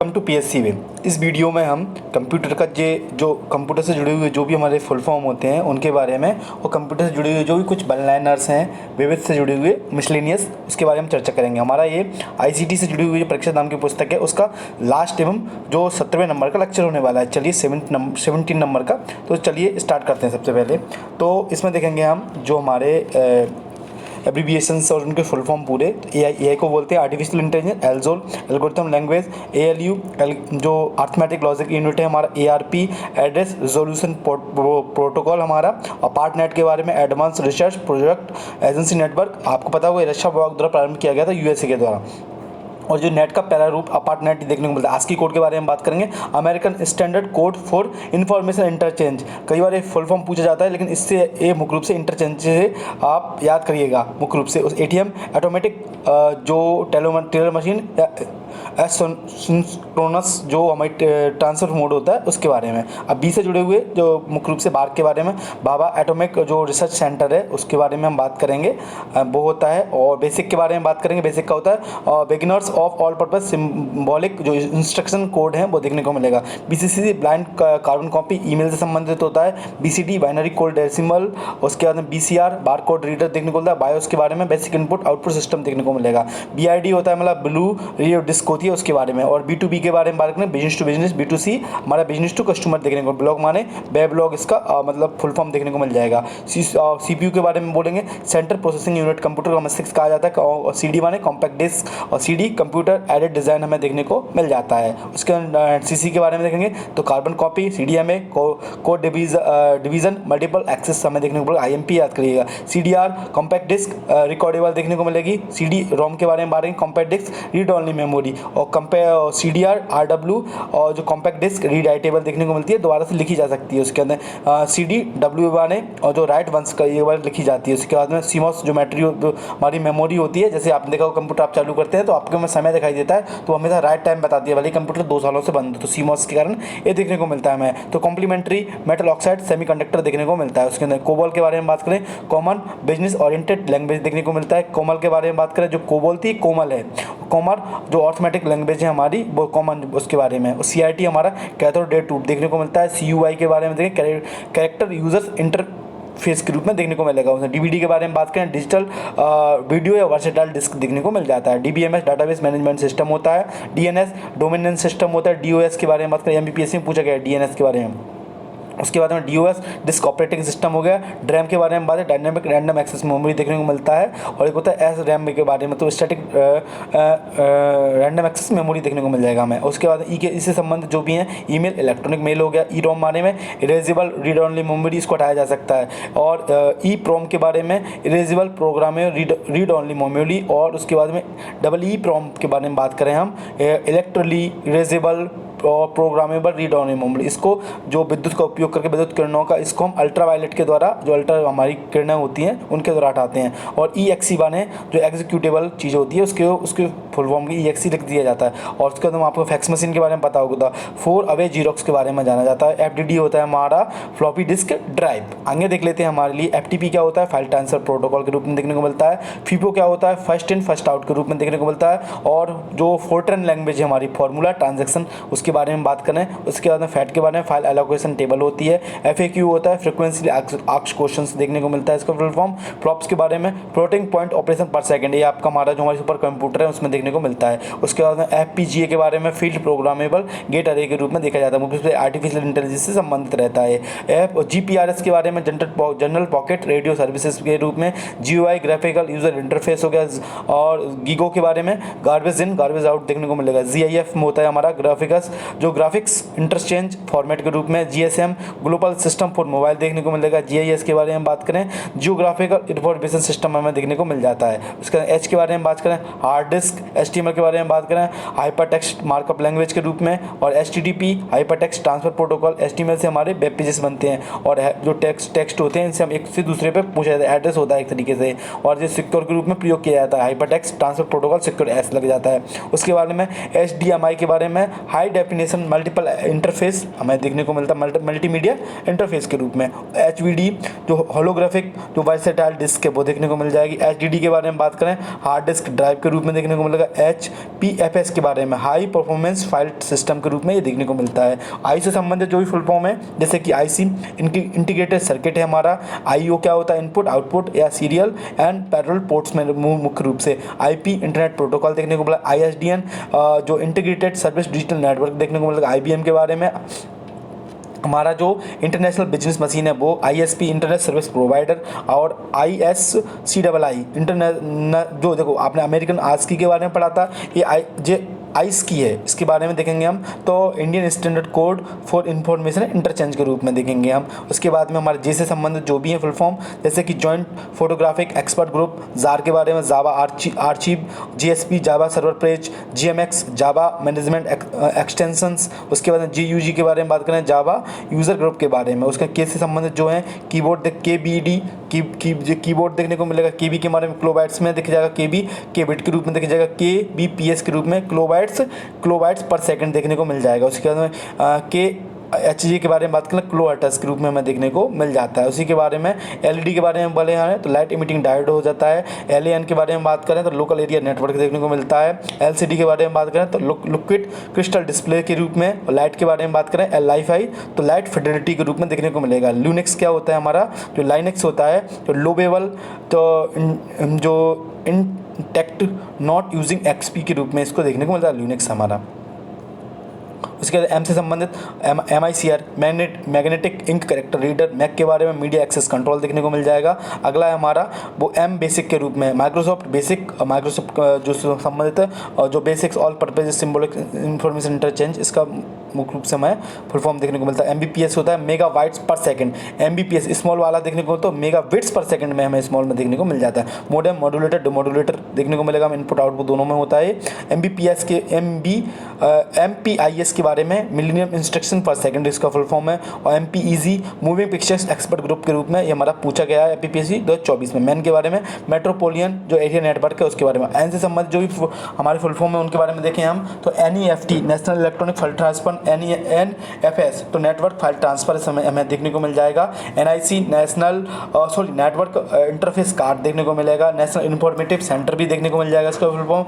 Welcome to PSC वे। इस video में हम कंप्यूटर का जो कंप्यूटर से जुड़े हुए जो भी हमारे फुल फॉर्म होते हैं उनके बारे में और कंप्यूटर से जुड़े हुए जो भी कुछ वन लाइनर्स हैं विविध से जुड़े हुए मिसलेनियस उसके बारे में चर्चा करेंगे। हमारा ये आईसीटी से जुड़ी हुई जो परीक्षा नाम की पुस्तक है उसका लास्ट एवं जो 17वें नंबर का लेक्चर होने वाला है। चलिए 17 नंबर का, तो चलिए स्टार्ट करते हैं। सबसे पहले तो इसमें देखेंगे हम जो हमारे एब्रीविएशंस और उनके फुल फॉर्म पूरे। एआई को बोलते हैं artificial intelligence, ALGOL algorithm language, ALU जो अर्थमेटिक लॉजिक यूनिट है हमारा, एआरपी एड्रेस रिजोल्यूशन प्रोटोकॉल हमारा, और पार्टनेट के बारे में advance research project agency network. आपको पता होगा रक्षा विभाग द्वारा प्रारंभ किया गया था यूएसए के द्वारा। और जो नेट का पहला रूप अपार्ट नेट देखने को मिलता है। आस्की कोड के बारे में बात करेंगे, American standard code for information interchange. कई बार ये फुल फॉर्म पूछा जाता है, लेकिन इससे ये मुख्य रूप से इंटरचेंज से आप याद करिएगा मुख्य रूप से। उस एटीएम ऑटोमेटिक जो टेलर मशीन एसिंक्रोनस जो हमारी ट्रांसफर मोड होता है उसके बारे में। अब बी से जुड़े हुए जो मुख्य रूप से बार्क के बारे में, बाबा एटॉमिक जो रिसर्च सेंटर है उसके बारे में हम बात करेंगे, वो होता है। और बेसिक के बारे में बात करेंगे, बेसिक का होता है beginners of all purpose symbolic जो इंस्ट्रक्शन कोड है वो देखने को मिलेगा। BCC blind carbon copy email से संबंधित होता है। बीसीडी बाइनरी कोड डेसिमल, उसके बाद में बीसीआर बार कोड रीडर देखने को मिलता है। बायोस के बारे में बेसिक इनपुट आउटपुट सिस्टम देखने को मिलेगा। बीआईडी होता है मतलब ब्लू रेडियो डिस्क होती है उसके बारे में। और बी2बी के बारे में बात करें, बिजनेस टू बिजनेस, बी2सी हमारा बिजनेस टू कस्टमर देखने को, ब्लॉग माने वेब ब्लॉग इसका मतलब फुल फॉर्म देखने को मिल जाएगा। सीपीयू के बारे में बोलेंगे, सेंट्रल प्रोसेसिंग यूनिट कंप्यूटर का मस्तिष्क कहा जाता है। सीडी माने कॉम्पैक्ट डिस्क, और सीडी कंप्यूटर एडेड डिज़ाइन हमें देखने को मिल जाता है। उसके सीसी के बारे में देखेंगे तो carbon copy, CDMA code division multiple access हमें देखने को मिलेगा। आईएमपी याद करिएगा। सीडीआर कॉम्पैक्ट डिस्क रिकॉर्डेबल देखने को मिलेगी। सीडी रोम के बारे में बात करेंगे, compact disc read only memory. और सीडीआर आरडब्ल्यू और जो कॉम्पैक्ट डिस्क रीड राइटेबल देखने को मिलती है, दोबारा से लिखी जा सकती है। उसके अंदर सीडी डब्ल्यू माने और जो राइट वंस का ये बार लिखी जाती है। उसके बाद में सीमॉस ज्योमेट्री हमारी मेमोरी होती है। जैसे आपने देखा हो कंप्यूटर आप चालू करते हैं तो आपको में समय दिखाई देता है तो हमेशा राइट टाइम बताती है, भले कंप्यूटर 2 सालों से बंद है तो सीमॉस के कारण ये देखने को मिलता है हमें। तो कॉम्प्लीमेंट्री मेटल ऑक्साइड सेमीकंडक्टर देखने को मिलता है। उसके अंदर कोबॉल के बारे में बात करें, कॉमन बिजनेस ओरिएंटेड लैंग्वेज देखने को मिलता है। कोमल के बारे में बात करें, जो कोबोल थी कोमल है। कॉमर जो अर्थमेटिक लैंग्वेज है हमारी वो कॉमन उसके बारे में। सीआईटी हमारा कैथोड रे ट्यूब देखने को मिलता है। सीयूआई के बारे में देखें, कैरेक्टर यूजर्स इंटरफेस के रूप में देखने को मिलेगा। उसमें डीवीडी के बारे में बात करें, डिजिटल वीडियो या वर्सेटाइल डिस्क देखने को मिल जाता है। डीबीएमएस डाटाबेस मैनेजमेंट सिस्टम होता है। डीएनएस डोमिनेंस सिस्टम होता है। डीओएस के बारे में बात करें, एमबीपीएससी में पूछा गया है डीएनएस के बारे में। उसके बाद में डीओएस डिस्क ऑपरेटिंग सिस्टम हो गया। ड्रैम के बारे में बात है, डायनेमिक रैंडम एक्सेस मेमोरी देखने को मिलता है। और एक होता है एस रैम के बारे में, तो स्टैटिक रैंडम एक्सेस मेमोरी देखने को मिल जाएगा हमें। उसके बाद ई के इससे संबंधित जो भी हैं, ईमेल इलेक्ट्रॉनिक मेल हो गया। ई रोम बारे में इरेजेबल रीड ओनली मेमोरी, इसको हटाया जा सकता है। और ई प्रोम के बारे में erasable program read only memory. और उसके बाद में डबल ई प्रोम के बारे में बात करें हम, इलेक्ट्रली इरेजेबल और प्रोग्रामेबल रीड ओनली मेमोरी। इसको जो विद्युत का उपयोग करके विद्युत किरणों का, इसको हम अल्ट्रावायलेट के द्वारा जो अल्ट्रा हमारी किरणें होती हैं उनके द्वारा हटाते हैं। और ईएक्सी बाने जो एग्जीक्यूटेबल चीज़ होती है उसके फुल फॉर्म की ईएक्सी लिख दिया जाता है। और उसके बाद आपको फैक्स मशीन के बारे में पता होगा, 4 अवे जीरोक्स के बारे में जाना जाता है। एफडीडी होता है हमारा फ्लॉपी डिस्क ड्राइव। आगे देख लेते हैं हमारे लिए एफटीपी क्या होता है, फाइल ट्रांसफर प्रोटोकॉल के रूप में देखने को मिलता है। फीपो क्या होता है, फर्स्ट इन फर्स्ट आउट के रूप में देखने को मिलता है। और जो फोर्ट्रन लैंग्वेज है हमारी, फॉर्मूला ट्रांजेक्शन, उसके बारे में बात करें। उसके बाद में फैट के बारे में फाइल एलोकेशन टेबल होती है। एफएक्यू होता है फ्रीक्वेंसी आस्क्ड क्वेश्चंस देखने को मिलता है इसका फुल फॉर्म। फ्लॉप्स के बारे में फ्लोटिंग पॉइंट ऑपरेशन पर सेकंड, ये आपका हमारा जो हमारे सुपर कंप्यूटर है उसमें देखने को मिलता है। उसके बाद में एफपीजीए के बारे में फील्ड प्रोग्रामेबल गेट अरे के रूप में देखा जाता है, मुख्य रूप से आर्टिफिशियल इंटेलिजेंस से संबंधित रहता है। जीपीआरएस के बारे में जनरल पॉकेट रेडियो सर्विसेज के रूप में। जीयूआई ग्राफिकल यूजर इंटरफेस हो गया। और गीगो के बारे में गार्बेज इन गार्बेज आउट देखने को मिलेगा। जीआईएफ में होता है हमारा ग्राफिक्स जो ग्राफिक्स इंटरचेंज फॉर्मेट के रूप में। GSM global system for mobile देखने को मिलेगा। जीआईएस के बारे में बात करें, जियोग्राफिकल इंफॉर्मेशन सिस्टम हमें देखने को मिल जाता है। उसके बाद एच के बारे में बात करें, हार्ड डिस्क। एचटीएमएल के बारे में बात करें, हाइपर टेक्स्ट मार्कअप लैंग्वेज के रूप में। और HTTP hyper text transfer protocol, HTML से हमारे वेब पेजेस बनते हैं। और जो टेक्स्ट होते हैं इनसे हम एक से दूसरे पे पूछा जाता है, एड्रेस होता है एक तरीके से। और ये सिक्योर के रूप में प्रयोग किया जाता है, hyper text transfer protocol secure S लग जाता है। उसके बारे में एचडीएमआई के बारे में, हाई डेफिनेशन मल्टीपल इंटरफेस हमें देखने को मिलता है मल्टीमीडिया इंटरफेस के रूप में। एचवीडी जो होलोग्राफिक जो वर्सेटाइल डिस्क है वो देखने को मिल जाएगी। एचडीडी के बारे में बात करें, हार्ड डिस्क ड्राइव के रूप में देखने को मिलेगा। मिलेगा HPFS के बारे में, हाई परफॉर्मेंस फाइल सिस्टम के रूप में ये देखने को मिलता है। आई से संबंधित जो भी फुल फॉर्म है, जैसे कि IC इंटीग्रेटेड सर्किट है हमारा। IO क्या होता है, इनपुट आउटपुट या सीरियल एंड पैरेलल पोर्ट्स में मुख्य रूप से। IP इंटरनेट प्रोटोकॉल देखने को मिला। ISDN जो इंटीग्रेटेड सर्विस डिजिटल नेटवर्क देखने को मिलेगा IBM के बारे में। हमारा जो इंटरनेशनल बिजनेस मशीन है वो ISP इंटरनेट सर्विस प्रोवाइडर, और ISCII इंटरनेट जो देखो आपने अमेरिकन आस्की के बारे में पढ़ा था, ये आइस की है, इसके बारे में देखेंगे हम। तो Indian standard code for information interchange के रूप में देखेंगे हम। उसके बाद में हमारे से संबंधित जो भी है फुल फॉर्म, जैसे कि joint photographic expert group JAR के बारे में, Java archive, GSP Java server page, GMX Java management extensions. उसके बाद GUG के बारे में बात करें, जावा यूज़र ग्रुप के बारे में। उसके केस से संबंधित जो है कीबोर्ड KBD कीबोर्ड देखने को मिलेगा। KB के बारे में किलोबाइट्स में देखा जाएगा, KB केबिट के रूप में देखा जाएगा, KBPS के रूप में किलोबाइट्स पर सेकंड देखने को मिल जाएगा। उसके बाद में HG के बारे में बात करें, किलो हर्ट्ज के रूप में हमें देखने को मिल जाता है। उसी के बारे में LED के बारे में बोले हैं तो लाइट इमिटिंग डायोड हो जाता है। LAN के बारे में बात करें तो लोकल एरिया नेटवर्क देखने को मिलता है। LCD के बारे में बात करें तो लिक्विड क्रिस्टल डिस्प्ले के रूप में। और लाइट के बारे में बात करें LI5 तो लाइट फिडेलिटी के रूप में देखने को मिलेगा। लिनक्स क्या होता है हमारा, जो लाइनक्स होता है तो लो लेवल तो जो इंटेक्ट नॉट यूजिंग XP के रूप में इसको देखने को मिलता है लिनक्स हमारा। उसके बाद M से संबंधित MICR magnetic ink character reader, MAC के बारे में मीडिया एक्सेस कंट्रोल देखने को मिल जाएगा। अगला है हमारा वो M बेसिक के रूप में, माइक्रोसॉफ्ट बेसिक, माइक्रोसॉफ्ट जो संबंधित है जो basics all purpose symbolic information interchange, इसका मुख्य रूप से हमें फुल फॉर्म देखने को मिलता है। MBPS होता है मेगा बाइट्स पर सेकंड, MBPS स्मॉल वाला देखने को तो मेगा बिट्स पर सेकंड में हमें स्मॉल में देखने को मिल जाता है। मोडेम मॉड्यूलेटर डिमॉड्यूलेटर देखने को मिलेगा, इनपुट आउटपुट दोनों में होता है। MBPS के MPIS के बारे में मिलीनियम इंस्ट्रक्शन पर सेकंड इसका फुल फॉर्म है। और MPEG moving pictures expert group के रूप में ये हमारा पूछा गया है PPSC 2024 में। मैन के बारे में मेट्रोपोलियन जो एरिया नेटवर्क है उसके बारे में। एन से संबंधित जो भी हमारे फुल फॉर्म है उनके बारे में देखें हम तो NEFT national electronic file transfer, NFS तो नेटवर्क फाइल ट्रांसफर समय हमें देखने को मिल जाएगा। NIC नेटवर्क इंटरफेस कार्ड देखने को मिलेगा। नेशनल इंफॉर्मेटिव सेंटर भी देखने को मिल जाएगा इसका full form.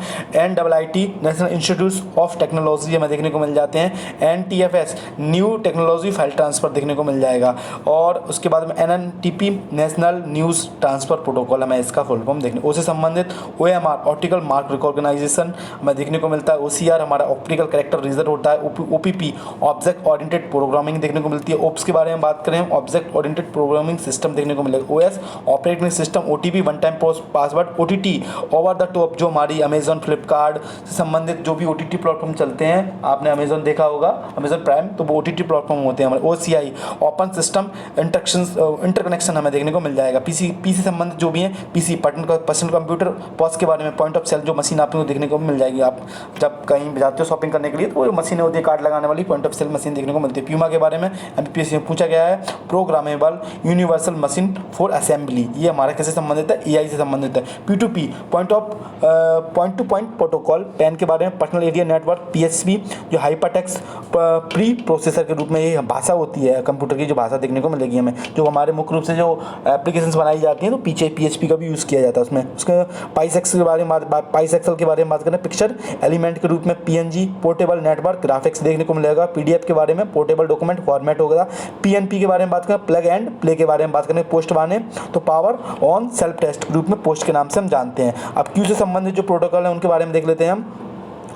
NIIT national institute of technology हमें देखने को मिल जाते हैं। NTFS new technology file transfer देखने को मिल जाएगा। और उसके बाद में NNTP national news transfer protocol हमें इसका फुल फॉर्म देखने उससे संबंधित। OMR ऑप्टिकल मार्क रिकॉग्नाइजेशन हमें देखने को मिलता है। OCR हमारा ऑप्टिकल कैरेक्टर रीजर होता है। OPP ऑब्जेक्ट ओरिएंटेड प्रोग्रामिंग देखने को मिलती है। OPS के बारे में बात करें ऑब्जेक्ट ओरिएंटेड प्रोग्रामिंग सिस्टम देखने को मिलेगा। OS operating system, OTP one time password, OTT over the top जो हमारी अमेजॉन फ्लिपकार्ट से संबंधित जो भी OTT प्लेटफॉर्म चलते हैं, आपने अमेजॉन देखा होगा, अमेजॉन प्राइम तो वो OTT प्लेटफॉर्म होते हैं हमारे। OCI ओपन सिस्टम इंटरकनेक्शन हमें देखने को मिल जाएगा। PC संबंधित जो भी है PC पर्सनल कंप्यूटर POS के बारे में पॉइंट ऑफ सेल जो मशीन आपको देखने को मिल जाएगी। आप जब कहीं जाते हो शॉपिंग करने के लिए तो वो मशीनें होती है कार्ड लगाने वाली, पॉइंट ऑफ सेल मशीन देखने को मिलती है। प्यूमा के बारे में MPSC में पूछा गया है, programmable universal machine for assembly, ये हमारा कैसे संबंधित है, AI से संबंधित है। P2P point two point protocol, pan के बारे में पर्सनल एरिया नेटवर्क, PSP जो हाइपरटेक्स्ट प्री प्रोसेसर के रूप में ये भाषा होती है कंप्यूटर की, जो भाषा देखने को मिलेगी हमें, जो हमारे मुख्य रूप से जो एप्लीकेशंस बनाई जाती हैं तो पीछे PHP का भी यूज़ किया जाता है उसमें। उसके पाइसेक्सल के बारे में बात करें, पिक्चर एलिमेंट के रूप में PNG पोर्टेबल नेटवर्क ग्राफिक्स देखने को मिलेगा। PDF के बारे में पोर्टेबल डॉक्यूमेंट फॉर्मेट होगा। PNP के बारे में बात करें, प्लग एंड प्ले के बारे में बात करें, पोस्ट वाने तो पावर ऑन सेल्फ टेस्ट के रूप में पोस्ट के नाम से हम जानते हैं। अब क्यू से संबंधित जो प्रोटोकॉल है उनके बारे में देख लेते हैं हम।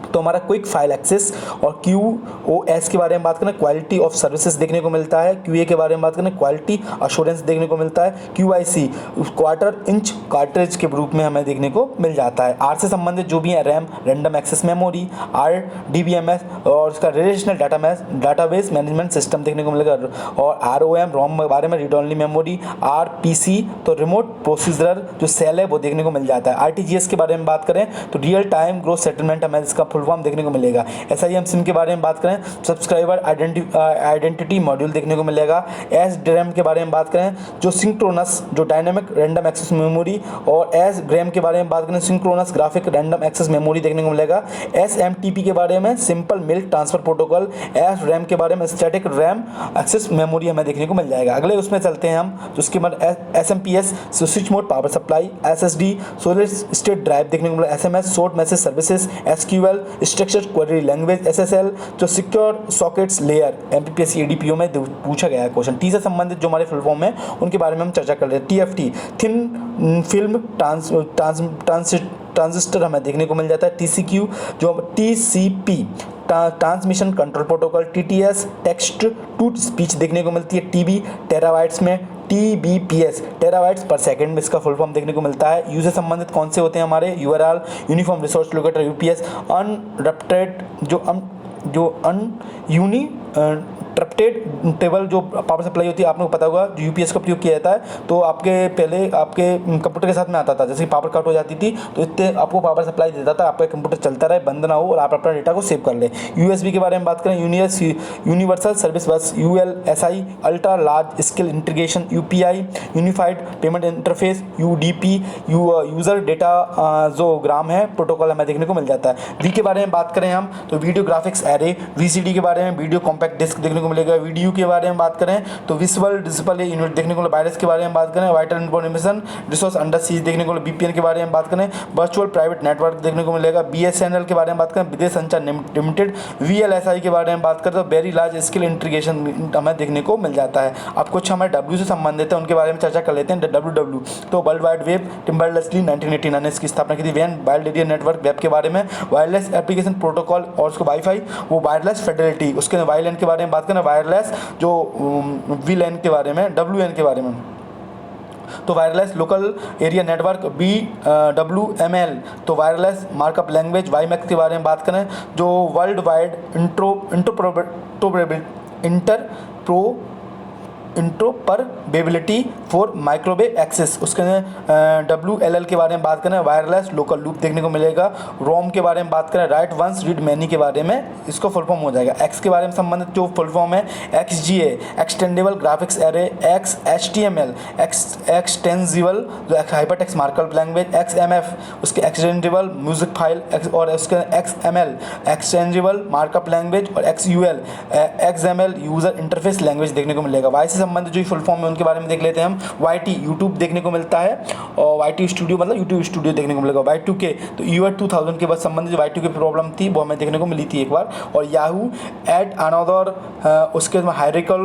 तो हमारा क्विक फाइल एक्सेस और QoS के बारे में बात करें, क्वालिटी ऑफ सर्विसेज देखने को मिलता है। QA के बारे में बात करें, क्वालिटी अश्योरेंस देखने को मिलता है। QIC क्वार्टर इंच कार्ट्रिज के रूप में हमें देखने को मिल जाता है। R से संबंधित जो भी है RAM random access memory, RDBMS और उसका रिलेशनल डाटाबेस मैनेजमेंट सिस्टम देखने को मिलेगा। और ROM रोम के बारे में रीड ओनली मेमोरी। RPC तो रिमोट प्रोसीजर जो सेल है वो देखने को मिल जाता है। RTGS के बारे में बात करें तो रियल टाइम ग्रोथ सेटलमेंट हमें इसका फुल फुल फॉर्म देखने को मिलेगा। SIM सिम के बारे में बात करें, सब्सक्राइबर आइडेंटिटी मॉड्यूल देखने को मिलेगा। SDRAM के बारे में बात करें, जो सिंक्रोनस जो डायनामिक रैंडम एक्सेस मेमोरी, और SGRAM के बारे में बात करें, synchronous graphic random access memory देखने को मिलेगा। SMTP के बारे में simple mail transfer protocol. SRAM के बारे में स्टैटिक रैम एक्सेस मेमोरी हमें देखने को मिल जाएगा। अगले उसमें चलते हैं हम, तो उसके बाद SMPS switch mode power supply, SSD solid state drive देखने को मिलेगा। SMS short message services, SQL structured query language, SSL जो secure sockets layer, MPPSC ADPO में पूछा गया है क्वेश्चन। टी से संबंधित जो हमारे फुल फॉर्म है उनके बारे में हम चर्चा कर रहे हैं। TFT थिन फिल्म ट्रांजिस्टर हमें देखने को मिल जाता है। TCQ जो TCP transmission control protocol, TTS text to speech देखने को मिलती है। TB टेराबाइट्स में, TBPS टेराबाइट्स पर सेकंड में इसका फुल फॉर्म देखने को मिलता है। यू से संबंधित कौन से होते हैं हमारे, URL uniform resource locator UPS, अनरप्टेड जो अनयूनी ट्रप्टेड टेबल जो पावर सप्लाई होती है, आप लोगों को पता होगा जो UPS का प्रयोग किया जाता है। तो आपके पहले आपके कंप्यूटर के साथ में आता था, जैसे पावर कट हो जाती थी तो इससे आपको पावर सप्लाई देता था, आपका कंप्यूटर चलता रहे, बंद ना हो और आप अपना डेटा को सेव कर ले। USB के बारे में बात करें, यूनिवर्सल सर्विस बस, ULSI ultra large scale integration, UPI unified payment interface, UDP user data जो ग्राम है प्रोटोकॉल हमें देखने को मिल जाता है। V के बारे में बात करें हम तो वीडियो ग्राफिक्स एरे, VCD के बारे में वीडियो कॉम्पैक्ट डिस्क देखने को मिलेगा। वीडियो के बारे में बात करें तो विजुअल डिस्प्ले यूनिट देखने को मिलेगा। वायरस के बारे में बात करें, vital information resource under seize देखने को मिलेगा। VPN के बारे में बात करें, वर्चुअल प्राइवेट नेटवर्क देखने को मिलेगा। BSNL के बारे में बात करें, विदेश संचार लिमिटेड। VLSI के बारे में बात करें तो वेरी लार्ज स्केल इंटीग्रेशन हमें देखने को मिल जाता है। अब कुछ हमारे W से संबंधित है उनके बारे में चर्चा कर लेते हैं। WWW तो वर्ल्ड वाइड वेब, टिम्बरलेसली 1989 ने इसकी स्थापना की थी। WAN wild area network, web के बारे में वायरलेस एप्लीकेशन प्रोटोकॉल और उसको वाईफाई, वो वायरलेस फेडरलिटी। उसके वाईलैन के बारे में बात करें, वायरलेस जो VLAN के बारे में, WLAN के बारे में तो wireless local area network, BWML तो वायरलेस मार्कअप लैंग्वेज। WiMAX के बारे में बात करें जो world wide interoperability for microwave access. उसके WLL के बारे में बात करें, वायरलेस लोकल लूप देखने को मिलेगा। रोम के बारे में बात करें, राइट वंस रीड मैनी के बारे में इसको फुल फॉर्म हो जाएगा। X के बारे में संबंधित जो फुल फॉर्म है, XGA extendable graphics array, XHTML extensible जो हाइपरटेक्स्ट मार्कअप लैंग्वेज, XMF उसके एक्सटेंडेबल म्यूजिक फाइल, और उसके XML एक्सटेंसिबल मार्कअप लैंग्वेज, और XUL XML user interface language देखने को मिलेगा। Y से संबंधित जो फुल फॉर्म है उनके बारे में देख लेते हैं हम। YT यूट्यूब देखने को मिलता है, और YT स्टूडियो मतलब यूट्यूब स्टूडियो देखने को मिलेगा। Y2K तो ईयर 2000 के बाद संबंधित जो Y2K प्रॉब्लम थी वो हमें देखने को मिली थी एक बार। और याहू एड अनदर उसके बाद हायरार्किकल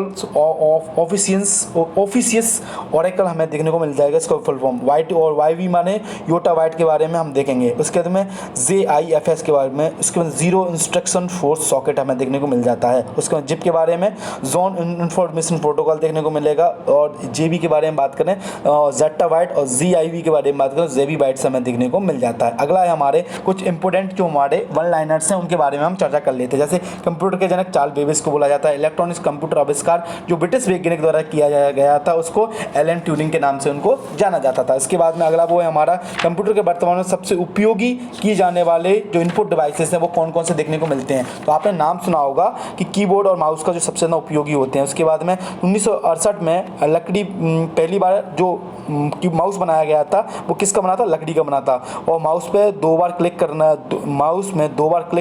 ऑफिशियस ओरेकल हमें देखने को मिल जाएगा इसका फुल फॉर्म। YT और YV माने योटा वाइट के बारे में हम देखेंगे। उसके बाद में JIFS के बारे में, उसके बाद जीरो इंस्ट्रक्शन फोर्स सॉकेट हमें देखने को मिल जाता है। उसके बाद जिप के बारे में जोन इन्फॉर्मेशन प्रोटोकॉल देखने को मिलेगा। और JB के बारे में बात करें, जेटा बाइट, और ZIV के बारे में बात करें, JB बाइट हमें देखने को मिल जाता है। अगला है हमारे कुछ इंपोर्टेंट जो हमारे वन लाइनर्स हैं उनके बारे में हम चर्चा कर लेते हैं। जैसे कंप्यूटर के जनक चार्ल्स बेबेज को बोला जाता है। इलेक्ट्रॉनिक्स कंप्यूटर आविष्कार जो ब्रिटिश वैज्ञानिक द्वारा किया गया था उसको एलन ट्यूरिंग के नाम से उनको जाना जाता था। इसके बाद में अगला वो है हमारा कंप्यूटर के वर्तमान में सबसे उपयोगी किए जाने वाले जो इनपुट डिवाइसेस हैं वो कौन कौन से देखने को मिलते हैं। तो आपने नाम सुना होगा कि कीबोर्ड और माउस का जो सबसे ज़्यादा उपयोगी होते हैं। उसके बाद में 1968 में लकड़ी पहली बार जो माउस बनाया गया था वो किसका बना था, लकड़ी का बना था। और माउस पे दो बार क्लिक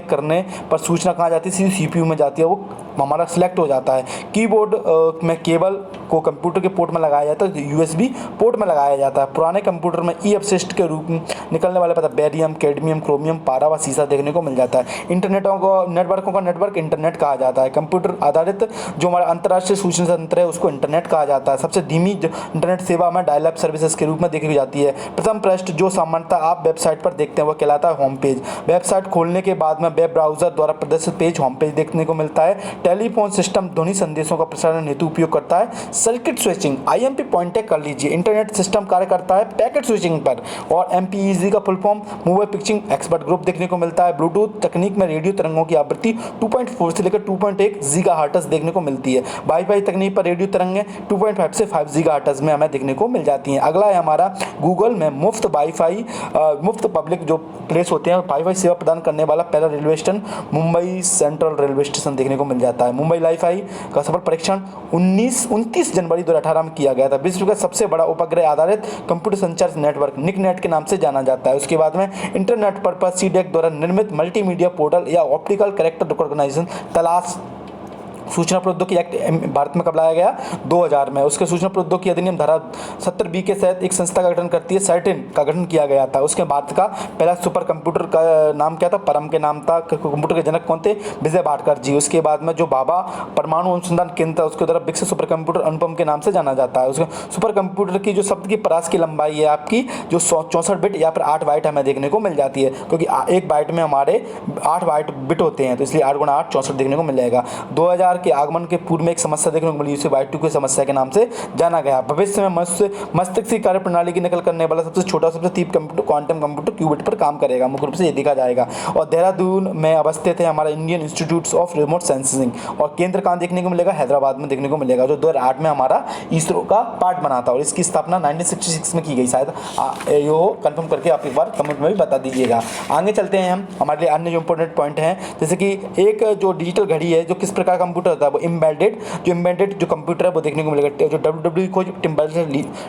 करने पर सूचना कहाँ जाती है, सीधे CPU में जाती है, वो हमारा सिलेक्ट हो जाता है। कीबोर्ड में केबल को कंप्यूटर के पोर्ट में लगाया जाता है, USB पोर्ट में लगाया जाता है। पुराने कंप्यूटर में अपशिष्ट के रूप में निकलने वाले पता बेरियम, कैडमियम, क्रोमियम, पारा व सीसा देखने को मिल जाता है। नेटवर्कों का नेटवर्क इंटरनेट कहा जाता है। कंप्यूटर आधारित जो हमारा अंतर्राष्ट्रीय सूचना तंत्र है उसको इंटरनेट कहा जाता है। सबसे धीमी इंटरनेट सेवा में डायल अप सर्विसेज के रूप में देखी जाती है। प्रथम पृष्ठ जो सामान्यतः आप वेबसाइट पर देखते हैं वो कहलाता है होम पेज। वेबसाइट खोलने के बाद में वेब ब्राउजर द्वारा प्रदर्शित पेज होम पेज देखने को मिलता है। टेलीफोन सिस्टम ध्वनि संदेशों का प्रसारण हेतु उपयोग करता है। सर्किट स्विचिंग IMP पॉइंट कर लीजिए। इंटरनेट सिस्टम कार्य करता है पैकेट स्विचिंग पर। और MPEG का full form mobile pitching expert group देखने को मिलता है। ब्लूटूथ तकनीक में रेडियो तरंगों की आवृत्ति 2.4 से लेकर 2.1 गीगाहर्ट्ज देखने को मिलती है। वाईफाई तकनीक पर रेडियो तरंगें 2.5 से 5 गीगाहर्ट्ज़ में हमें देखने को मिल जाती हैं। अगला है हमारा गूगल में मुफ्त वाईफाई, मुफ्त पब्लिक जो प्लेस होते हैं वाईफाई सेवा प्रदान करने वाला पहला railway station Mumbai central railway station देखने को मिल जाता है। मुंबई वाईफाई का सफल परीक्षण 29 जनवरी 2018 में किया गया था। विश्व का सबसे बड़ा उपग्रह आधारित कंप्यूटर संचार नेटवर्क निकनेट के नाम से जाना जाता है। उसके बाद में इंटरनेट पर सीडेक द्वारा निर्मित मल्टीमीडिया पोर्टल या ऑप्टिकल कैरेक्टर रिकॉग्निशन तलाश सूचना प्रौद्योगिकी एक्ट भारत में कब लाया गया? 2000 में। उसके सूचना प्रौद्योगिकी अधिनियम धारा 70B के तहत एक संस्था का गठन करती है, सर्टिन का गठन किया गया था। उसके भारत का पहला सुपर कंप्यूटर का नाम क्या था? परम के नाम था। कंप्यूटर के जनक कौन थे? विजय भाटकर जी। उसके बाद में जो भाभा परमाणु अनुसंधान केंद्र था उसके द्वारा विकसित सुपर कंप्यूटर अनुपम के नाम से जाना जाता है। उसके सुपर कंप्यूटर की जो शब्द की परास की लंबाई है आपकी जो 64 बिट या फिर 8 बाइट हमें देखने को मिल जाती है, क्योंकि एक बाइट में हमारे 8 बाइट बिट होते हैं, तो इसलिए 8 गुणा 8 64 देखने को मिल जाएगा। 2000 के आगमन के पूर्व में एक समस्या देखने को मिली, इसे Y2 की समस्या के नाम से जाना गया। भविष्य में मस्तिष्क की कार्य प्रणाली की नकल करने वाला सबसे छोटा सबसे तीव्र कंप्यूटर क्वांटम कंप्यूटर क्यूबिट पर काम करेगा, मुख्य रूप से ये देखा जाएगा। और देहरादून में अवस्थित है हमारा Indian institute of remote sensing, और केंद्र कहाँ देखने को मिलेगा? हैदराबाद में देखने को मिलेगा, जो 2008 में हमारा इसरो का पार्ट बना था। और इसकी स्थापना 1966 में की गई, शायद यो कंफर्म करके आप एक बार कमेंट में भी बता दीजिएगा। आगे चलते हैं हम, हमारे लिए अन्य जो इंपॉर्टेंट पॉइंट हैं, जैसे कि एक जो डिजिटल घड़ी है जो किस प्रकार कंप्यूटर होता है, वो एम्बेडेड जो कंप्यूटर है वो देखने को मिलेगा, जो WWE खोज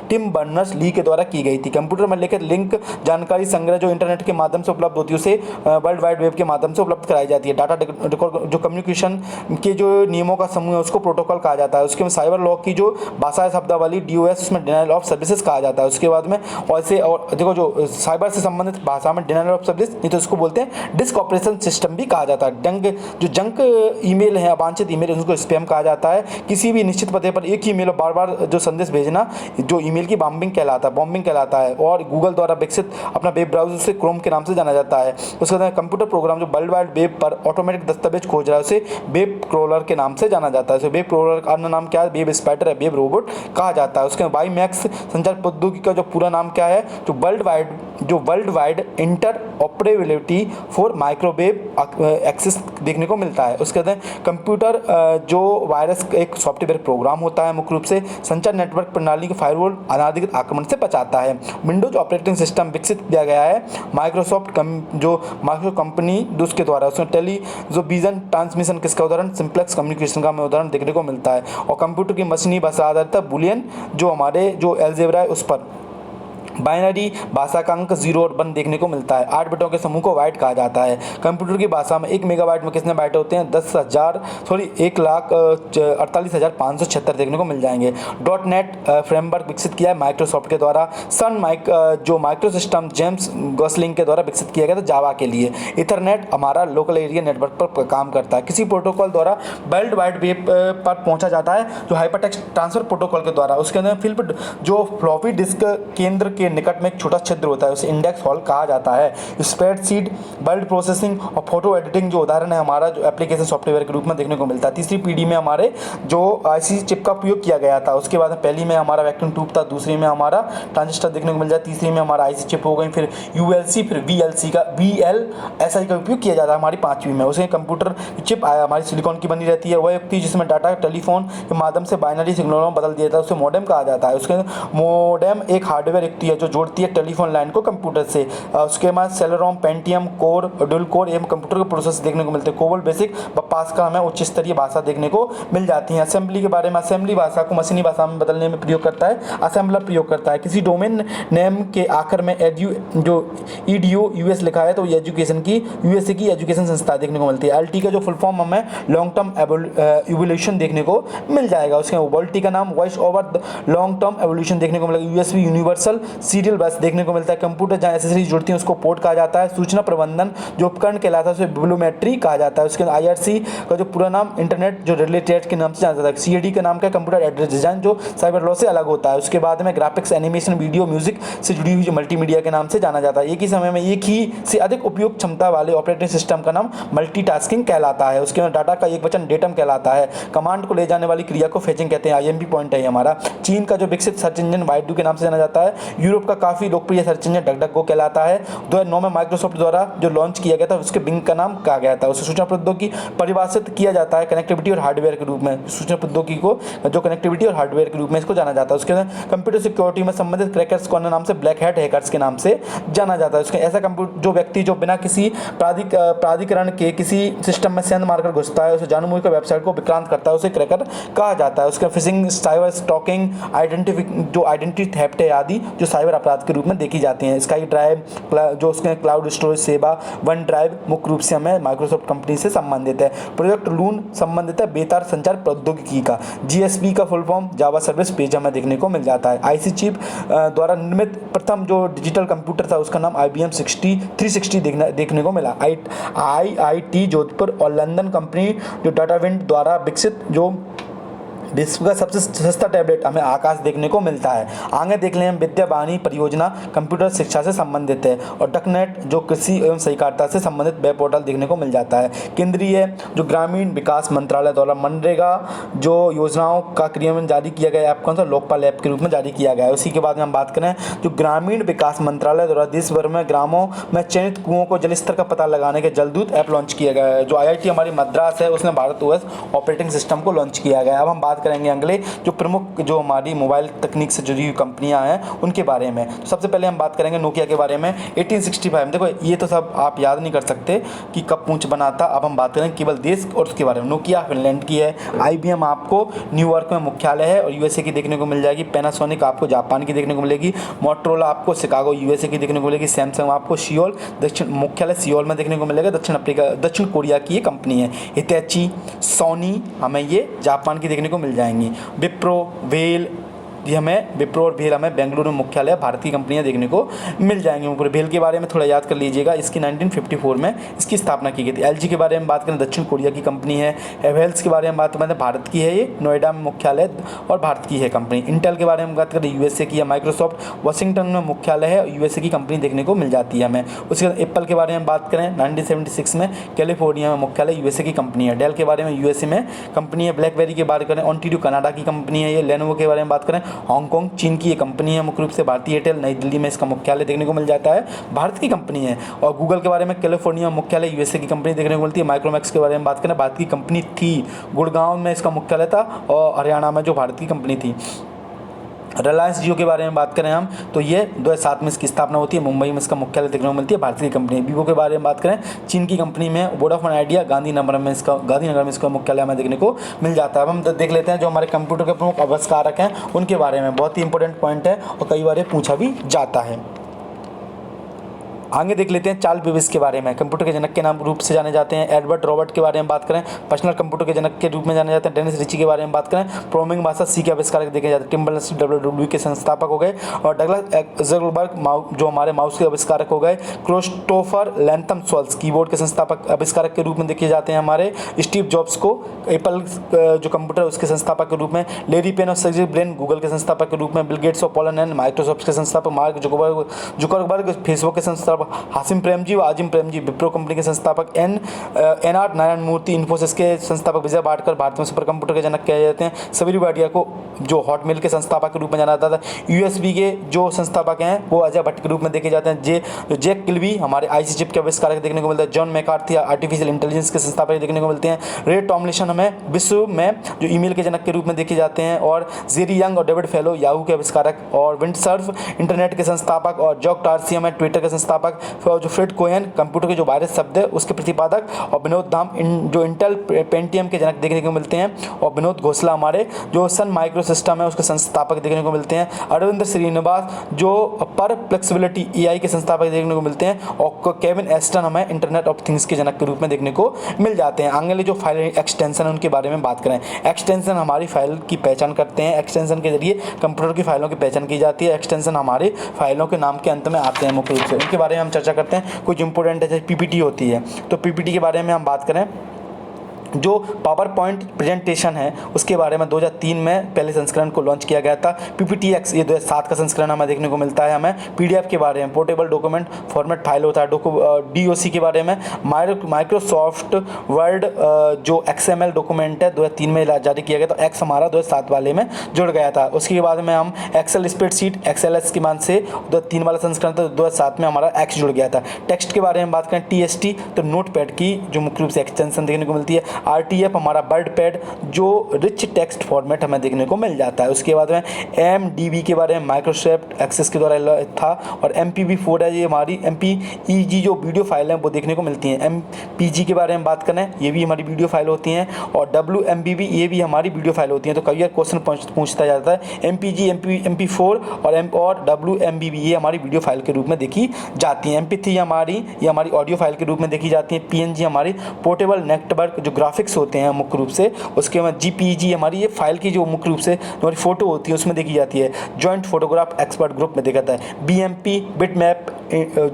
टिम बर्नर्स-ली के द्वारा की गई थी। कंप्यूटर में लिखित लिंक जानकारी संग्रह जो इंटरनेट के माध्यम से उपलब्ध होती है उसे वर्ल्ड वाइड वेब के माध्यम से उपलब्ध कराई जाती है। डाटा जो कम्युनिकेशन के जो नियमों का समूह है उसको प्रोटोकॉल कहा जाता है। उसके में साइबर लॉ की जो भाषा शब्दावली DOS, उसमें डिनाइल ऑफ सर्विसेज कहा जाता है। उसके बाद में ऐसे और देखो जो साइबर से संबंधित भाषा में डिनाइल ऑफ सर्विस, नहीं तो इसको बोलते हैं डिस्क ऑपरेशन सिस्टम भी कहा जाता है। जंक ईमेल है, अवांछित ईमेल, उसको स्पैम कहा जाता है। किसी भी निश्चित पते पर एक ही ईमेल और बार बार जो संदेश भेजना जो ईमेल की बॉम्बिंग कहलाता है। और गूगल द्वारा विकसित अपना वेब ब्राउज़र से क्रोम के नाम से जाना जाता है। उसके बाद कंप्यूटर प्रोग्राम जो वर्ल्ड वाइड वेब पर ऑटोमेटिक दस्तावेज खोज रहा है उसे वेब क्रोलर के नाम से जाना जाता है। वेब क्रोलर का अन्य नाम क्या है? वेब स्पाइडर है, वेब रोबोट कहा जाता है। उसके वाई मैक्स संचार प्रौद्योगिकी का जो पूरा नाम क्या है? जो world wide interoperability for microwave access देखने को मिलता है। उसके बाद कंप्यूटर जो वायरस एक सॉफ्टवेयर प्रोग्राम होता है, मुख्य रूप से संचार नेटवर्क प्रणाली के फायरवॉल अनाधिकृत आक्रमण से बचाता है। विंडोज ऑपरेटिंग सिस्टम विकसित किया गया है माइक्रोसॉफ्ट कंपनी उसके द्वारा। उसमें टेली जो विजन ट्रांसमिशन किसका उदाहरण? सिंप्लेक्स कम्युनिकेशन का हमें उदाहरण देखने को मिलता है। और कंप्यूटर की मशीनी भाषा आधारित बुलियन जो हमारे जो एल्जेब्रा है उस पर बाइनरी भाषा का अंक 0 और 1 देखने को मिलता है। 8 बिटों के समूह को बाइट कहा जाता है। कंप्यूटर की भाषा में 1 मेगाबाइट में कितने बाइट होते हैं? 1,48,576 देखने को मिल जाएंगे। .NET फ्रेमवर्क विकसित किया है माइक्रोसॉफ्ट के द्वारा। जो माइक्रो सिस्टम जेम्स गॉसलिंग के द्वारा विकसित किया गया था जावा के लिए। इथरनेट हमारा लोकल एरिया नेटवर्क पर काम करता है। किसी प्रोटोकॉल द्वारा वर्ल्ड वाइड वेब पर पहुंचा जाता है जो हाइपरटेक्स्ट ट्रांसफर प्रोटोकॉल के द्वारा। उसके अंदर फिल्म जो फ्लॉपी डिस्क केंद्र के निकट में एक छोटा छिद्र होता है उसे इंडेक्स हॉल कहा जाता है। स्प्रेडशीट, वर्ड प्रोसेसिंग और फोटो एडिटिंग जो उदाहरण है हमारा जो एप्लीकेशन सॉफ्टवेयर के रूप में देखने को मिलता है। तीसरी पीढ़ी में हमारे जो IC चिप का उपयोग किया गया था। उसके बाद पहली में हमारा वैक्यूम ट्यूब था, दूसरी में हमारा ट्रांजिस्टर देखने को मिल जाता है, तीसरी में हमारा IC चिप हो गई, फिर ULC, फिर VLSI का उपयोग किया जाता है हमारी पांचवी में। उसके कंप्यूटर चिप आया हमारी सिलिकॉन की बनी रहती है, वह युक्ति जिसमें डाटा टेलीफोन के माध्यम से बाइनरी सिग्नलों में बदल दिया जाता है उसे मॉडेम कहा जाता है। उसके मॉडेम एक हार्डवेयर युक्ति है जो जोड़ती है टेलीफोन लाइन को कंप्यूटर से। उसके बाद सेलेरॉम, पेंटियम, कोर, डुअल कोर एवं कंप्यूटर के प्रोसेस देखने को मिलते हैं। कोबोल, बेसिक व पास्कल हमें उच्च स्तरीय भाषा देखने को मिल जाती है। असेंबली के बारे में, असेंबली भाषा को मशीनी भाषा में बदलने में प्रयोग करता है असेंबलर प्रयोग करता है। किसी डोमेन नेम के आखिर में EDU US लिखा है तो एजुकेशन की USA की एजुकेशन संस्था देखने को मिलती है। LT का जो फुल फॉर्म हमें लॉन्ग टर्म एवोल्यूशन देखने को मिल जाएगा। उसके वोल्टी का नाम voice over long term evolution देखने को मिलेगा। USB यूनिवर्सल सीरियल बस देखने को मिलता है। कंप्यूटर जहाँ एसेसरीज जुड़ती हैं उसको पोर्ट कहा जाता है। सूचना प्रबंधन जो उपकरण कहलाता है उसे बिब्लोमेट्री कहा जाता है। उसके IRC का जो पूरा नाम इंटरनेट जो रिलेटेड के नाम से जाना जाता है। CAD का नाम क्या है? कंप्यूटर एड्रेस डिजाइन जो साइबर लॉ से अलग होता है। उसके बाद में ग्राफिक्स, एनिमेशन, वीडियो, म्यूजिक से जुड़ी हुई जो मल्टीमीडिया के नाम से जाना जाता है। एक ही समय में एक ही से अधिक उपयोग क्षमता वाले ऑपरेटिंग सिस्टम का नाम मल्टीटास्किंग कहलाता है। उसके बाद डाटा का एक वचन डेटम कहलाता है। कमांड को ले जाने वाली क्रिया को फेचिंग कहते हैं। IMP पॉइंट है हमारा। चीन का जो विकसित सर्च इंजन बाइडू के नाम से जाना जाता है। यूरोप का काफ़ी लोकप्रिय सर्च इंजन डकडकगो कहलाता है। 2009 में माइक्रोसॉफ्ट द्वारा जो लॉन्च किया गया था उसके बिंग का नाम कहा गया था। उसे सूचना प्रौद्योगिकी परिभाषित किया जाता है कनेक्टिविटी और हार्डवेयर के रूप में। सूचना प्रौद्योगिकी को जो कनेक्टिविटी और हार्डवेयर के रूप में इसको जाना जाता है। उसके कंप्यूटर सिक्योरिटी में संबंधित क्रैकर्स कॉर्नर नाम से ब्लैक हैट हैकर्स के नाम से जाना जाता है। उसके ऐसा कंप्यूटर जो व्यक्ति जो बिना किसी प्राधिकरण के किसी सिस्टम में सेंध मारकर घुसता है, उसे जानबूझकर वेबसाइट को विक्रांत करता है, उसे क्रैकर कहा जाता है। उसका fishing, cyber stalking, identity theft आदि जो साइबर अपराध के रूप में देखी जाती हैं। स्काई ड्राइव जो उसके क्लाउड स्टोरेज सेवा, वन ड्राइव मुख्य रूप से हमें माइक्रोसॉफ्ट कंपनी से संबंधित है। प्रोजेक्ट लून संबंधित है बेतार संचार प्रौद्योगिकी का। जीएसपी का फुल फॉर्म जावा सर्विस पेज हमें देखने को मिल जाता है। आईसी चिप द्वारा निर्मित प्रथम जो डिजिटल कंप्यूटर था उसका नाम IBM 360 देखने को मिला। IIT जोधपुर और लंदन कंपनी जो डाटाविंड द्वारा विकसित जो विश्व का सबसे सस्ता टैबलेट हमें आकाश देखने को मिलता है। आगे देख लें हम विद्यावाणी परियोजना कंप्यूटर शिक्षा से संबंधित है। और डकनेट जो कृषि एवं सहकारिता से संबंधित वेब पोर्टल देखने को मिल जाता है। केंद्रीय जो ग्रामीण विकास मंत्रालय द्वारा मनरेगा जो योजनाओं का क्रियान्वयन जारी किया गया ऐप कौन सा, लोकपाल ऐप के रूप में जारी किया गया है। उसी के बाद में हम बात करें जो ग्रामीण विकास मंत्रालय द्वारा देश भर में ग्रामों में चयनित कुओं को जल स्तर का पता लगाने के जलदूत ऐप लॉन्च किया गया है। जो IIT हमारी मद्रास है उसने भारत OS ऑपरेटिंग सिस्टम को लॉन्च किया गया है। अब हम बात करेंगे अगले जो प्रमुख जो हमारी मोबाइल तकनीक से जुड़ी हुई कंपनियां हैं उनके बारे में। तो सबसे पहले हम बात करेंगे नोकिया के बारे में। 1865 देखो ये तो सब आप याद नहीं कर सकते कि कब पूंछ बना था। अब हम बात करेंगे केवल देश और उसके बारे में। नोकिया फिनलैंड की है। IBM आपको न्यूयॉर्क में मुख्यालय है और USA की देखने को मिल जाएगी। पैनासोनिक आपको जापान की देखने को मिलेगी। मोटरोला आपको शिकागो USA की देखने को मिलेगी। सैमसंग आपको सियोल दक्षिण मुख्यालय सियोल में देखने को मिलेगा, दक्षिण कोरिया की ये कंपनी है। हिटैची, सोनी हमें ये जापान की देखने को मिल जाएंगी। विप्रो, वेल ये हमें विप्रो और भेल हमें बेंगलुरु में मुख्यालय भारत की कंपनियां देखने को मिल जाएंगी। ऊपर भेल के बारे में थोड़ा याद कर लीजिएगा, इसकी 1954 में इसकी स्थापना की गई थी। LG के बारे में बात करें दक्षिण कोरिया की कंपनी है। हेवेल्स के बारे में बात करें भारत की है, ये नोएडा में मुख्यालय और भारत की है कंपनी। इंटेल के बारे में बात करें USA की है। माइक्रोसॉफ्ट वाशिंगटन में मुख्यालय है और USA की कंपनी देखने को मिल जाती है हमें। उसके बाद एप्पल के बारे में बात करें 1976 में कैलिफोर्निया में मुख्यालय USA की कंपनी है। डेल के बारे में USA में कंपनी है। ब्लैकबेरी की बात करें ओंटारियो कनाडा की कंपनी है ये। लेनोवो के बारे में बात करें हांगकांग चीन की ये कंपनी है मुख्य रूप से। भारतीय एयरटेल नई दिल्ली में इसका मुख्यालय देखने को मिल जाता है, भारत की कंपनी है। और गूगल के बारे में कैलिफोर्निया मुख्यालय USA की कंपनी देखने को मिलती है। माइक्रोमैक्स के बारे में बात करें भारत की कंपनी थी, गुड़गांव में इसका मुख्यालय था और हरियाणा में जो भारत की कंपनी थी। रिलायंस जियो के बारे में बात करें हम तो ये 2007 में इसकी स्थापना होती है। मुंबई में इसका मुख्यालय देखने को मिलती है, भारत की कंपनी। वीवो के बारे में बात करें चीन की कंपनी में। वोडाफोन आइडिया गांधीनगर में इसका मुख्यालय हमें देखने को मिल जाता है। अब हम देख लेते हैं जो हमारे कंप्यूटर के प्रमुख आविष्कारक हैं उनके बारे में। बहुत ही इंपॉर्टेंट पॉइंट है और कई बार पूछा भी जाता है। आगे देख लेते हैं चार्ल्स बेबेज के बारे में। कंप्यूटर के जनक के नाम रूप से जाने जाते हैं। एडवर्ड रॉबर्ट के बारे में बात करें पर्सनल कंप्यूटर के जनक के रूप में जाने जाते हैं। डेनिस रिची के बारे में बात करें प्रोग्रामिंग भाषा C के आविष्कारक देखे जाते हैं। टिम बर्नर्स WWW के संस्थापक हो गए। और डगलस ज़ुकरबर्ग जो हमारे माउस के आविष्कारक हो गए। क्रिस्टोफर लैंथम सोल्स कीबोर्ड के संस्थापक आविष्कारक के रूप में देखे जाते हैं हमारे। स्टीव जॉब्स को एप्पल जो कंप्यूटर उसके संस्थापक के रूप में। लेरी पेन और सर्जी ब्रेन गूगल के संस्थापक के रूप में। बिल गेट्स और पॉल एलन माइक्रोसॉफ्ट के संस्थापक। मार्क जुकरबर्ग फेसबुक के संस्थापक। हासिम प्रेमजी व आजिम प्रेमजी विप्रो कंपनी के संस्थापक। NR नारायण मूर्ति इन्फोसिस के संस्थापक। विजय बाटकर भारत में सुपर कंप्यूटर के जनक कहे जाते हैं। सबीर वाडिया को जो हॉटमेल के संस्थापक के रूप में जाना जाता था। USB के जो संस्थापक हैं वो अजय भट्ट के रूप में देखे जाते हैं। जैक किल्बी हमारे IC चिप के आविष्कारक देखने को मिलता है। जॉन मैकार्थी आर्टिफिशियल इंटेलिजेंस के संस्थापक देखने को मिलते हैं। रे टॉमलिंसन हमें विश्व में जो ईमेल के जनक के रूप में देखे जाते हैं। और जेरी यंग और डेविड फेलो याहू के आविष्कारक। और विंडसर्फ इंटरनेट के संस्थापक। और जॉक टार्सी हमें ट्विटर के संस्थापक। जो फ्रेड कोहेन कंप्यूटर के जो वायरस शब्द है उसके प्रतिपादक। और विनोद धाम जो इंटेल पेंटियम के जनक देखने को मिलते हैं। और विनोद घोषला हमारे जो सन माइक्रो सिस्टम है उसके संस्थापक देखने को मिलते हैं। अरविंद श्रीनिवास जो पर फ्लेक्सिबिलिटी AI के संस्थापक देखने को मिलते हैं। और केविन एस्टन हमें इंटरनेट ऑफ थिंग्स के जनक के रूप में देखने को मिल जाते हैं। आगे जो फाइल एक्सटेंशन है उनके बारे में बात करें। एक्सटेंशन हमारी फाइल की पहचान करते हैं। एक्सटेंशन के जरिए कंप्यूटर की फाइलों की पहचान की जाती है। एक्सटेंशन हमारी फाइलों के नाम के अंत में आते हैं मुख्य रूप से। उनके बारे में हम चर्चा करते हैं। कुछ इंपॉर्टेंट है जैसे PPT होती है तो PPT के बारे में हम बात करें जो पावर पॉइंट प्रेजेंटेशन है उसके बारे में 2003 में पहले संस्करण को लॉन्च किया गया था। PPTX ये 2007 का संस्करण हमें देखने को मिलता है। हमें PDF के बारे में, पोर्टेबल डॉक्यूमेंट फॉर्मेट फाइल होता है। DOC के बारे में, माइक्रोसॉफ्ट वर्ड जो XML डॉक्यूमेंट है 2003 में जारी किया गया, तो X हमारा 2007 वाले में जुड़ गया था। उसके बाद में हम एक्सेल स्प्रेडशीट XLS के मान से 2003 वाला संस्करण था, 2007 में हमारा X जुड़ गया था। टेक्स्ट के बारे में बात करें TST, तो नोटपैड की जो मुख्य रूप से एक्सटेंशन देखने को मिलती है। RTF हमारा वर्ड पैड जो रिच टेक्स्ट फॉर्मेट हमें देखने को मिल जाता है। उसके बाद में MDB के बारे में माइक्रोसॉफ्ट एक्सेस के द्वारा था, और MPV4 है ये हमारी MPEG जो वीडियो फाइल है वो देखने को मिलती हैं। MPG के बारे में बात करें, ये भी हमारी वीडियो फाइल होती हैं, और WMBB ये भी हमारी वीडियो फाइल होती हैं। तो कई बार क्वेश्चन पूछता जाता है MPG, MP4 और WMBB ये हमारी वीडियो फाइल के रूप में देखी जाती हैं। MP3 ये हमारी ऑडियो फाइल के रूप में देखी जाती है। PNG हमारी पोर्टेबल नेटवर्क जो ग्राफिक्स होते हैं मुख्य रूप से। उसके बाद GPG हमारी ये फाइल की जो मुख्य रूप से हमारी फोटो होती है उसमें देखी जाती है। जॉइंट फोटोग्राफ एक्सपर्ट ग्रुप में देखा जाता है। BMP बिटमैप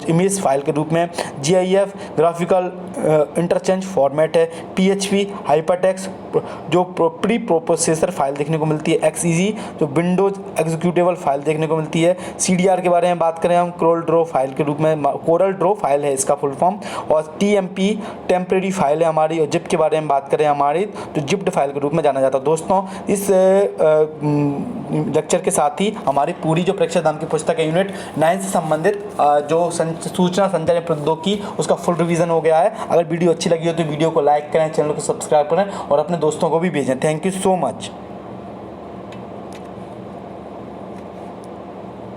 इमेज फाइल के रूप में। GIF ग्राफिकल इंटरचेंज फॉर्मेट है। PHP हाइपरटेक्स्ट जो प्री प्रोसेसर फाइल देखने को मिलती है। XEG जो विंडोज एग्जीक्यूटेबल फाइल देखने को मिलती है। CDR के बारे में बात करें हम, कोरल ड्रॉ फाइल के रूप में, कोरल ड्रॉ फाइल है इसका फुल फॉर्म। और TMP टेम्परेरी फाइल है हमारी। और जिप के बारे में बात करें हमारी, तो जिप्ड फाइल के रूप में जाना जाता है। दोस्तों इस लेक्चर के साथ ही हमारी पूरी जो परीक्षा दाम की पुस्तक है यूनिट 9 से संबंधित जो सूचना संचार प्रौद्योगिकी उसका फुल रिवीजन हो गया है। अगर वीडियो अच्छी लगी हो तो वीडियो को लाइक करें, चैनल को सब्सक्राइब करें और अपने दोस्तों को भी भेजें। Thank you so much.